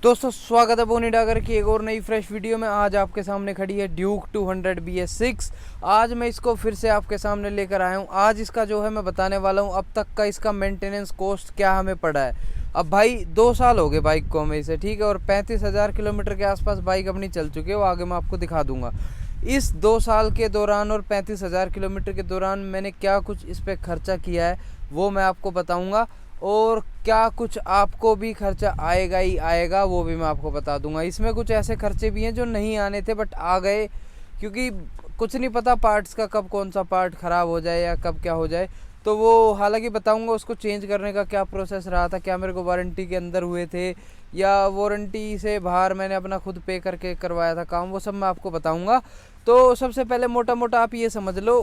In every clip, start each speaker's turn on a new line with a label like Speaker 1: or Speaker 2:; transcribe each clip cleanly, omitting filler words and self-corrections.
Speaker 1: दोस्तों स्वागत है बोनी डागर की एक और नई फ्रेश वीडियो में। आज आपके सामने खड़ी है ड्यूक 200 BS6। आज मैं इसको फिर से आपके सामने लेकर आया हूँ। आज इसका जो है मैं बताने वाला हूँ अब तक का इसका मेंटेनेंस कॉस्ट क्या हमें पड़ा है। अब भाई 2 साल हो गए बाइक को हमें इसे, ठीक है, और 35,000 किलोमीटर के आसपास बाइक अपनी चल चुकी है। वो आगे मैं आपको दिखा दूंगा। इस 2 साल के दौरान और 35,000 किलोमीटर के दौरान मैंने क्या कुछ इस पर खर्चा किया है वो मैं आपको बताऊँगा, और क्या कुछ आपको भी खर्चा आएगा ही आएगा वो भी मैं आपको बता दूंगा। इसमें कुछ ऐसे खर्चे भी हैं जो नहीं आने थे बट आ गए, क्योंकि कुछ नहीं पता पार्ट्स का कब कौन सा पार्ट ख़राब हो जाए या कब क्या हो जाए। तो वो हालांकि बताऊंगा उसको चेंज करने का क्या प्रोसेस रहा था, क्या मेरे को वारंटी के अंदर हुए थे या वारंटी से बाहर मैंने अपना खुद पे करके करवाया था काम, वो सब मैं आपको बताऊँगा। तो सबसे पहले मोटा मोटा आप ये समझ लो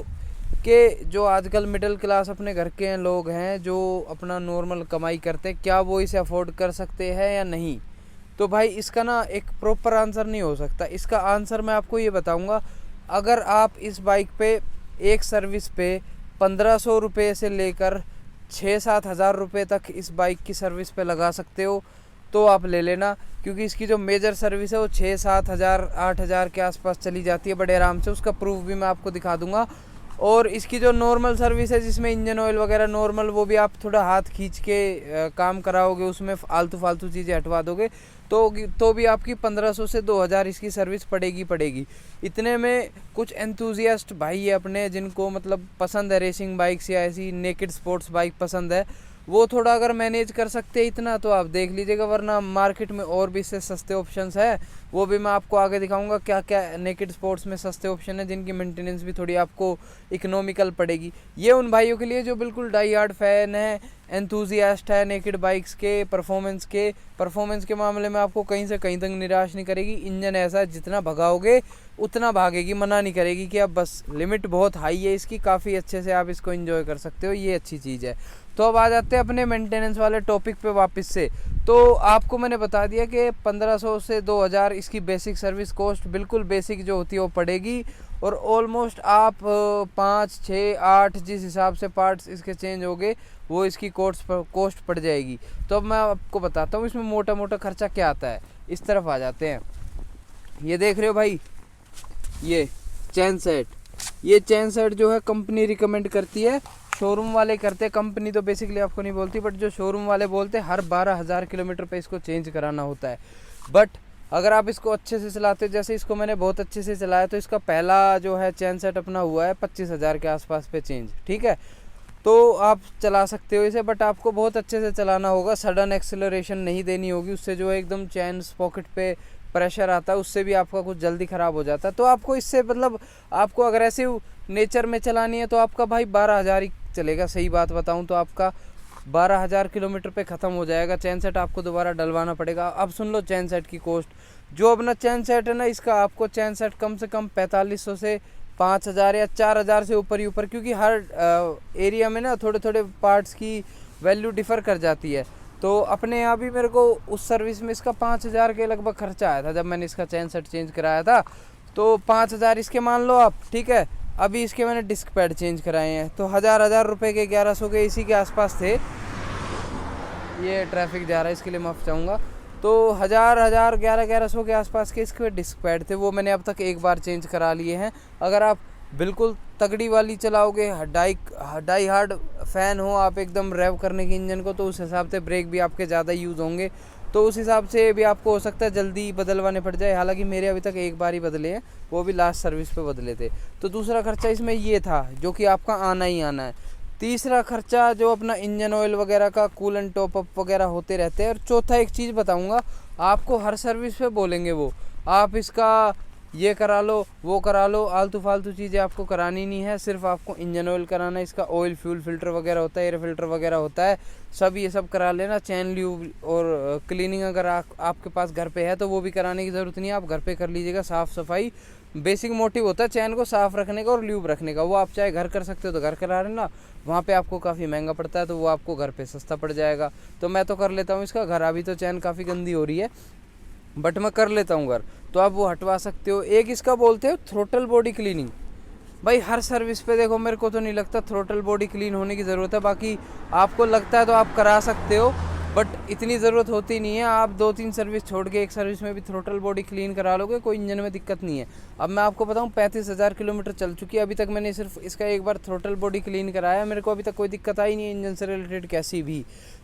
Speaker 1: कि जो आजकल मिडिल क्लास अपने घर के लोग हैं जो अपना नॉर्मल कमाई करते हैं, क्या वो इसे अफोर्ड कर सकते हैं या नहीं। तो भाई इसका ना एक प्रॉपर आंसर नहीं हो सकता। इसका आंसर मैं आपको ये बताऊंगा। अगर आप इस बाइक पे एक सर्विस पे 1500 रुपये से लेकर 6-7 हज़ार रुपये तक इस बाइक की सर्विस पे लगा सकते हो तो आप ले लेना, क्योंकि इसकी जो मेजर सर्विस है वो 6-7 हज़ार 8 हज़ार के आसपास चली जाती है बड़े आराम से। उसका प्रूफ भी मैं आपको दिखा दूंगा। और इसकी जो नॉर्मल सर्विस है जिसमें इंजन ऑयल वगैरह नॉर्मल, वो भी आप थोड़ा हाथ खींच के काम कराओगे, उसमें आलतू फालतू चीज़ें हटवा दोगे तो भी आपकी 1500 से 2000 इसकी सर्विस पड़ेगी। इतने में कुछ एंथुजियास्ट भाई है अपने जिनको मतलब पसंद है रेसिंग बाइक्स या ऐसी नेकेड स्पोर्ट्स बाइक पसंद है, वो थोड़ा अगर मैनेज कर सकते हैं इतना तो आप देख लीजिएगा, वरना मार्केट में और भी इससे सस्ते ऑप्शंस है। वो भी मैं आपको आगे दिखाऊंगा क्या क्या नेकेड स्पोर्ट्स में सस्ते ऑप्शन है जिनकी मेंटेनेंस भी थोड़ी आपको इकोनॉमिकल पड़ेगी। ये उन भाइयों के लिए जो बिल्कुल डाई हार्ड फैन है, एंथुजियास्ट है नेकेड बाइक्स के परफॉर्मेंस के मामले में आपको कहीं से कहीं तक निराश नहीं करेगी। इंजन ऐसा है जितना भगाओगे उतना भागेगी, मना नहीं करेगी कि अब बस लिमिट बहुत हाई है इसकी, काफ़ी अच्छे से आप इसको एंजॉय कर सकते हो, ये अच्छी चीज़ है। तो अब आ जाते हैं अपने मेंटेनेंस वाले टॉपिक पे वापस से। तो आपको मैंने बता दिया कि 1500 से 2000 इसकी बेसिक सर्विस कॉस्ट बिल्कुल बेसिक जो होती है वो पड़ेगी, और ऑलमोस्ट आप 5, 6, 8 जिस हिसाब से पार्ट्स इसके चेंज हो गए वो इसकी कॉस्ट पड़ जाएगी। तो अब मैं आपको बताता हूँ इसमें मोटा मोटा खर्चा क्या आता है। इस तरफ आ जाते हैं। ये देख रहे हो भाई, ये चैन सेट जो है कंपनी रिकमेंड करती है, शोरूम वाले करते हैं, कंपनी तो बेसिकली आपको नहीं बोलती, बट जो शोरूम वाले बोलते हैं हर 12,000 किलोमीटर पे इसको चेंज कराना होता है। बट अगर आप इसको अच्छे से चलाते हो, जैसे इसको मैंने बहुत अच्छे से चलाया, तो इसका पहला जो है चैन सेट अपना हुआ है 25,000 के आसपास पे चेंज, ठीक है। तो आप चला सकते हो इसे, बट आपको बहुत अच्छे से चलाना होगा, सडन एक्सेलरेशन नहीं देनी होगी, उससे जो है एकदम चैन पॉकेट पे प्रेशर आता है, उससे भी आपका कुछ जल्दी ख़राब हो जाता है। तो आपको इससे मतलब आपको अग्रेसिव नेचर में चलानी है तो आपका भाई 12,000 ही चलेगा। सही बात बताऊं तो आपका 12,000 किलोमीटर पे ख़त्म हो जाएगा। चैन सेट आपको दोबारा डलवाना पड़ेगा। अब सुन लो चैन सेट की कॉस्ट। जो अपना चैन सेट है ना, इसका आपको चैन सेट कम से कम 4500 से 5,000 या 4,000 से ऊपर ही ऊपर, क्योंकि हर एरिया में ना थोड़े थोड़े पार्ट्स की वैल्यू डिफ़र कर जाती है। तो अपने यहाँ भी मेरे को उस सर्विस में इसका 5,000 के लगभग खर्चा आया था जब मैंने इसका चैन सेट चेंज कराया था। तो 5,000 इसके मान लो आप, ठीक है। अभी इसके मैंने डिस्क पैड चेंज कराए हैं तो हज़ार रुपए के 1100 के इसी के आसपास थे। ये ट्रैफिक जा रहा है इसके लिए माफ़ चाहूँगा। तो 1100 के आसपास के इसके डिस्क पैड थे, वो मैंने अब तक एक बार चेंज करा लिए हैं। अगर आप बिल्कुल तगड़ी वाली चलाओगे, डाई हार्ड फ़ैन हो आप एकदम रेव करने की इंजन को, तो उस हिसाब से ब्रेक भी आपके ज़्यादा यूज़ होंगे, तो उस हिसाब से भी आपको हो सकता है जल्दी बदलवाने पड़ जाए। हालांकि मेरे अभी तक एक बार ही बदले हैं, वो भी लास्ट सर्विस पे बदले थे। तो दूसरा खर्चा इसमें ये था जो कि आपका आना ही आना है। तीसरा खर्चा जो अपना इंजन ऑयल वगैरह का कूलेंट टॉपअप वगैरह होते रहते हैं। और चौथा एक चीज़ बताऊँगा आपको, हर सर्विस पे बोलेंगे वो आप इसका ये करा लो वो करा लो, आलतू फालतू चीज़ें आपको करानी नहीं है, सिर्फ आपको इंजन ऑयल कराना है। इसका ऑयल फ्यूल फिल्टर वगैरह होता है, एयर फिल्टर वगैरह होता है, सब ये सब करा लेना। चैन ल्यूब और क्लीनिंग अगर आपके पास घर पे है तो वो भी कराने की ज़रूरत नहीं है, आप घर पे कर लीजिएगा। साफ़ सफाई बेसिक मोटिव होता है चैन को साफ़ रखने का और ल्यूब रखने का, वो आप चाहे घर कर सकते हो तो घर करा लेना। वहाँ पे आपको काफ़ी महंगा पड़ता है तो वो आपको घर पे सस्ता पड़ जाएगा। तो मैं तो कर लेता हूँ इसका घर। अभी तो चैन काफ़ी गंदी हो रही है बट मैं कर लेता हूँ घर, तो आप वो हटवा सकते हो। एक इसका बोलते हो थ्रोटल बॉडी क्लीनिंग। भाई हर सर्विस पे देखो, मेरे को तो नहीं लगता थ्रोटल बॉडी क्लीन होने की ज़रूरत है, बाकी आपको लगता है तो आप करा सकते हो। बट इतनी ज़रूरत होती नहीं है। आप 2-3 सर्विस छोड़ के एक सर्विस में भी थ्रोटल बॉडी क्लीन करा लोगे, कोई इंजन में दिक्कत नहीं है। अब मैं आपको बताऊं 35,000 किलोमीटर चल चुकी है, अभी तक मैंने सिर्फ इसका एक बार थ्रोटल बॉडी क्लीन कराया, मेरे को अभी तक कोई दिक्कत आई नहीं है इंजन से रिलेटेड कैसी भी।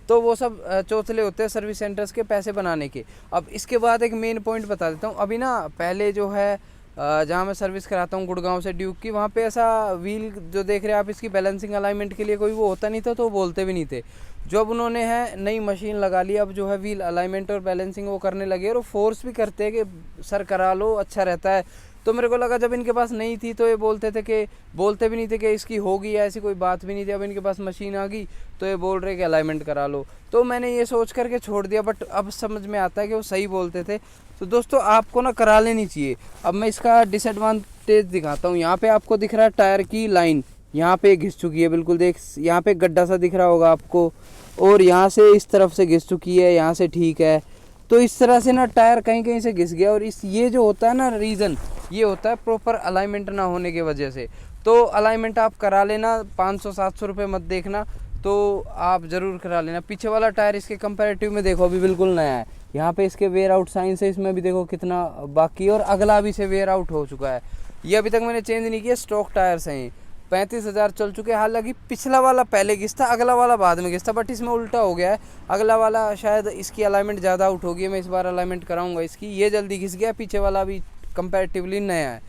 Speaker 1: तो वो सब चौथले होते हैं सर्विस सेंटर्स के पैसे बनाने के। अब इसके बाद एक मेन पॉइंट बता देता हूँ। अभी ना पहले जो है जहाँ मैं सर्विस कराता हूँ गुड़गांव से ड्यूक की, वहाँ पे ऐसा व्हील जो देख रहे हैं आप, इसकी बैलेंसिंग अलाइनमेंट के लिए कोई वो होता नहीं था, तो वो बोलते भी नहीं थे। जो अब उन्होंने है नई मशीन लगा ली, अब जो है व्हील अलाइनमेंट और बैलेंसिंग वो करने लगे, और वो फोर्स भी करते हैं कि सर करा लो, अच्छा रहता है। तो मेरे को लगा जब इनके पास नहीं थी तो ये बोलते थे कि, बोलते भी नहीं थे कि इसकी होगी, या ऐसी कोई बात भी नहीं थी। अब इनके पास मशीन आ गई तो ये बोल रहे कि अलाइनमेंट करा लो, तो मैंने ये सोच करके छोड़ दिया। बट अब समझ में आता है कि वो सही बोलते थे। तो दोस्तों आपको ना करा लेनी चाहिए। अब मैं इसका डिसएडवांटेज दिखाता हूँ। यहाँ पे आपको दिख रहा है टायर की लाइन, यहाँ पे घिस चुकी है बिल्कुल, देख यहाँ पे गड्ढा सा दिख रहा होगा आपको, और यहाँ से इस तरफ से घिस चुकी है, यहाँ से ठीक है। तो इस तरह से ना टायर कहीं कहीं से घिस गया, और इस ये जो होता है ना रीज़न, ये होता है प्रॉपर अलाइनमेंट ना होने की वजह से। तो अलाइनमेंट आप करा लेना, 500-700 रुपये मत देखना, तो आप ज़रूर करा लेना। पीछे वाला टायर इसके कंपैरेटिव में देखो अभी बिल्कुल नया है, यहाँ पे इसके वेयर आउट साइन से इसमें भी देखो कितना बाकी है, और अगला भी से वेयर आउट हो चुका है। ये अभी तक मैंने चेंज नहीं किया, स्टॉक टायर्स हैं। 35,000 चल चुके हैं। हालांकि पिछला वाला पहले घिसता, अगला वाला बाद में घिसता, बट इसमें उल्टा हो गया है। अगला वाला शायद इसकी अलाइनमेंट ज़्यादा आउट होगी, मैं इस बार अलाइनमेंट कराऊंगा इसकी। ये जल्दी घिस गया, पीछे वाला भी कंपैरेटिवली नया है।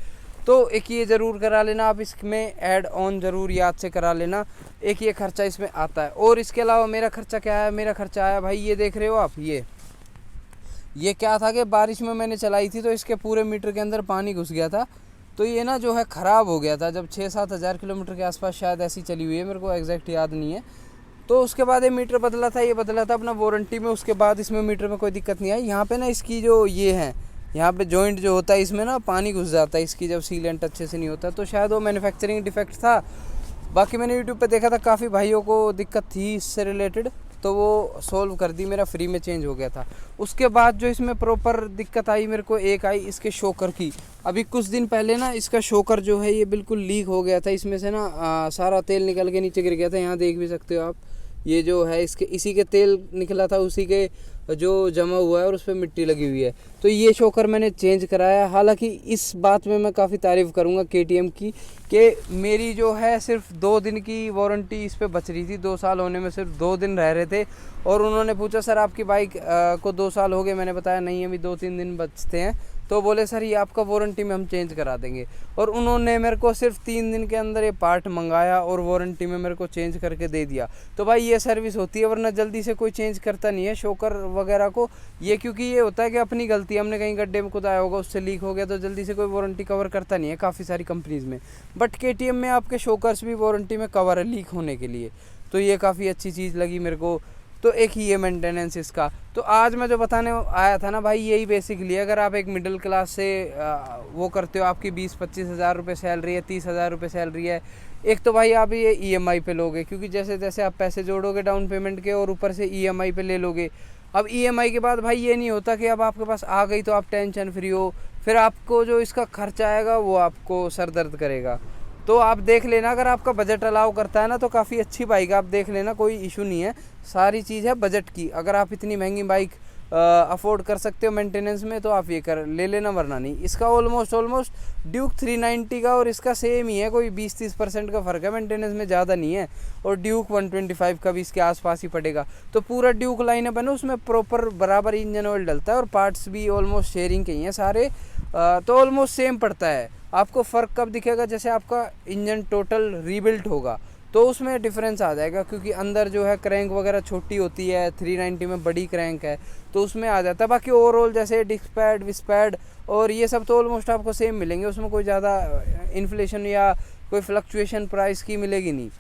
Speaker 1: तो एक ये ज़रूर करा लेना आप, इसमें ऐड ऑन ज़रूर याद से करा लेना। एक ये खर्चा इसमें आता है। और इसके अलावा मेरा खर्चा क्या है, मेरा खर्चा आया भाई, ये देख रहे हो आप, ये क्या था कि बारिश में मैंने चलाई थी तो इसके पूरे मीटर के अंदर पानी घुस गया था। तो ये ना जो है ख़राब हो गया था जब 6-7 हज़ार किलोमीटर के आसपास शायद ऐसी चली हुई है, मेरे को एग्जैक्ट याद नहीं है। तो उसके बाद ये मीटर बदला था, ये बदला था अपना वारंटी में। उसके बाद इसमें मीटर में कोई दिक्कत नहीं आई। यहाँ पे ना इसकी जो ये है, यहाँ पे जॉइंट जो होता है इसमें ना पानी घुस जाता है इसकी, जब सीलेंट अच्छे से नहीं होता, तो शायद वो मैन्युफैक्चरिंग डिफेक्ट था। बाकी मैंने यूट्यूब पे देखा था, काफ़ी भाइयों को दिक्कत थी इससे रिलेटेड, तो वो सोल्व कर दी, मेरा फ्री में चेंज हो गया था। उसके बाद जो इसमें प्रॉपर दिक्कत आई मेरे को, एक आई इसके शोकर की। अभी कुछ दिन पहले ना इसका शोकर जो है ये बिल्कुल लीक हो गया था, इसमें से ना सारा तेल निकल के नीचे गिर गया था। यहाँ देख भी सकते हो आप, ये जो है इसके इसी के तेल निकला था, उसी के जो जमा हुआ है, और उस पर मिट्टी लगी हुई है। तो ये शोकर मैंने चेंज कराया। हालांकि इस बात में मैं काफ़ी तारीफ़ करूंगा KTM की, कि मेरी जो है सिर्फ 2 दिन की वारंटी इस पे बच रही थी। 2 साल होने में सिर्फ 2 दिन रह रहे थे, और उन्होंने पूछा सर आपकी बाइक को 2 साल हो गए, मैंने बताया नहीं अभी 2-3 दिन बचते हैं। तो बोले सर ये आपका वारंटी में हम चेंज करा देंगे, और उन्होंने मेरे को सिर्फ 3 दिन के अंदर ये पार्ट मंगाया और वारंटी में मेरे को चेंज करके दे दिया। तो भाई ये सर्विस होती है, वरना जल्दी से कोई चेंज करता नहीं है शोकर वगैरह को। ये क्योंकि ये होता है कि अपनी गलती, हमने कहीं गड्ढे में खुदाया होगा, उससे लीक हो गया, तो जल्दी से कोई वारंटी कवर करता नहीं है काफ़ी सारी कंपनीज़ में। बट KTM में आपके शोकर्स भी वारंटी में कवर है लीक होने के लिए, तो ये काफ़ी अच्छी चीज़ लगी मेरे को। तो एक ही ये मेंटेनेंस इसका। तो आज मैं जो बताने आया था ना भाई, यही बेसिकली अगर आप एक मिडिल क्लास से वो करते हो, आपकी 20-25 हज़ार रुपये सैलरी है, 30 हज़ार रुपये सैलरी है, एक तो भाई आप ये EMI पे लोगे, क्योंकि जैसे जैसे आप पैसे जोड़ोगे डाउन पेमेंट के, और ऊपर से EMI पे ले लोगे। अब EMI के बाद भाई ये नहीं होता कि अब आपके पास आ गई तो आप टेंशन फ्री हो, फिर आपको जो इसका खर्चा आएगा वो आपको सर दर्द करेगा। तो आप देख लेना, अगर आपका बजट अलाउ करता है ना, तो काफ़ी अच्छी बाइक आप देख लेना, कोई इशू नहीं है। सारी चीज़ है बजट की। अगर आप इतनी महंगी बाइक अफोर्ड कर सकते हो मेंटेनेंस में, तो आप ये कर ले लेना, वरना नहीं। इसका ऑलमोस्ट ड्यूक 390 का और इसका सेम ही है, कोई 20-30% का फ़र्क है, मेंटेनेंस में ज़्यादा नहीं है। और ड्यूक 125 का भी इसके आसपास ही पड़ेगा। तो पूरा ड्यूक लाइनअप है ना, उसमें प्रॉपर बराबर इंजन ऑयल डलता है, और पार्ट्स भी ऑलमोस्ट शेयरिंग के ही हैं सारे, तो ऑलमोस्ट सेम पड़ता है। आपको फ़र्क कब दिखेगा, जैसे आपका इंजन टोटल रीबिल्ट होगा तो उसमें डिफरेंस आ जाएगा, क्योंकि अंदर जो है क्रैंक वगैरह छोटी होती है, 390 में बड़ी क्रैंक है, तो उसमें आ जाता है। बाकी ओवरऑल जैसे डिस्क पैड, विस्क पैड और ये सब तो ऑलमोस्ट आपको सेम मिलेंगे, उसमें कोई ज़्यादा इन्फ्लेशन या कोई फ्लक्चुएशन प्राइस की मिलेगी नहीं।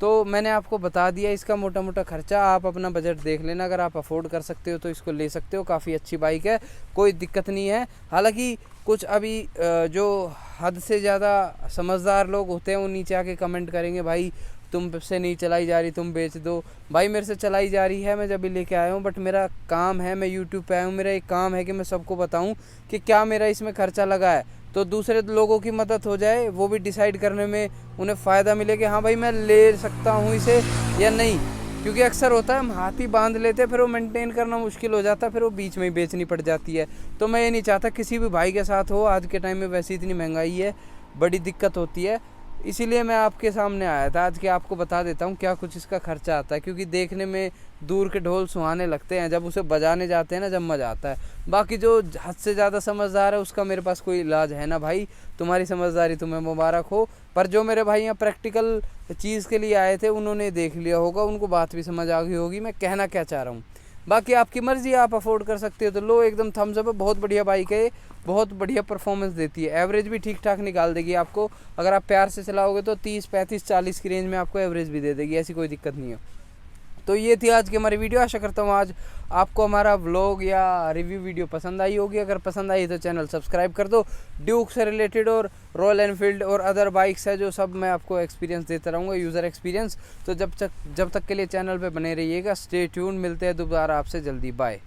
Speaker 1: तो मैंने आपको बता दिया इसका मोटा मोटा खर्चा। आप अपना बजट देख लेना, अगर आप अफोर्ड कर सकते हो तो इसको ले सकते हो, काफ़ी अच्छी बाइक है, कोई दिक्कत नहीं है। हालांकि कुछ अभी जो हद से ज़्यादा समझदार लोग होते हैं वो नीचे आके कमेंट करेंगे, भाई तुम से नहीं चलाई जा रही, तुम बेच दो। भाई मेरे से चलाई जा रही है, मैं जब भी लेके आया हूँ, बट मेरा काम है, मैं यूट्यूब पे आया हूँ, मेरा एक काम है कि मैं सबको बताऊँ कि क्या मेरा इसमें खर्चा लगा है, तो दूसरे लोगों की मदद हो जाए, वो भी डिसाइड करने में उन्हें फ़ायदा मिले कि हाँ भाई मैं ले सकता हूँ इसे या नहीं। क्योंकि अक्सर होता है हम हाथ ही बांध लेते हैं, फिर वो मेंटेन करना मुश्किल हो जाता है, फिर वो बीच में ही बेचनी पड़ जाती है। तो मैं ये नहीं चाहता किसी भी भाई के साथ हो। आज के टाइम में वैसे इतनी महंगाई है, बड़ी दिक्कत होती है, इसीलिए मैं आपके सामने आया था आज के आपको बता देता हूँ क्या कुछ इसका खर्चा आता है। क्योंकि देखने में दूर के ढोल सुहाने लगते हैं, जब उसे बजाने जाते हैं ना, जब मज़ा आता है। बाकी जो हद से ज़्यादा समझदार है उसका मेरे पास कोई इलाज है ना भाई। तुम्हारी समझदारी तुम्हें मुबारक हो। पर जो मेरे भाई यहाँ प्रैक्टिकल चीज़ के लिए आए थे उन्होंने देख लिया होगा, उनको बात भी समझ आ गई होगी मैं कहना क्या चाह रहा हूँ। बाकी आपकी मर्ज़ी, आप अफोर्ड कर सकते हो तो लो, एकदम थम्स अप है। बहुत बढ़िया बाइक है, बहुत बढ़िया परफॉर्मेंस देती है। एवरेज भी ठीक ठाक निकाल देगी आपको, अगर आप प्यार से चलाओगे तो 30 35 40 की रेंज में आपको एवरेज भी दे देगी, ऐसी कोई दिक्कत नहीं है। तो ये थी आज की हमारी वीडियो। आशा करता हूँ आज आपको हमारा व्लॉग या रिव्यू वीडियो पसंद आई होगी। अगर पसंद आई तो चैनल सब्सक्राइब कर दो। ड्यूक से रिलेटेड और रॉयल एनफील्ड और अदर बाइक्स है जो सब मैं आपको एक्सपीरियंस देता रहूँगा, यूज़र एक्सपीरियंस। तो जब तक के लिए चैनल पे बने रहिएगा। स्टे ट्यून, मिलते हैं दोबारा आपसे जल्दी, बाय।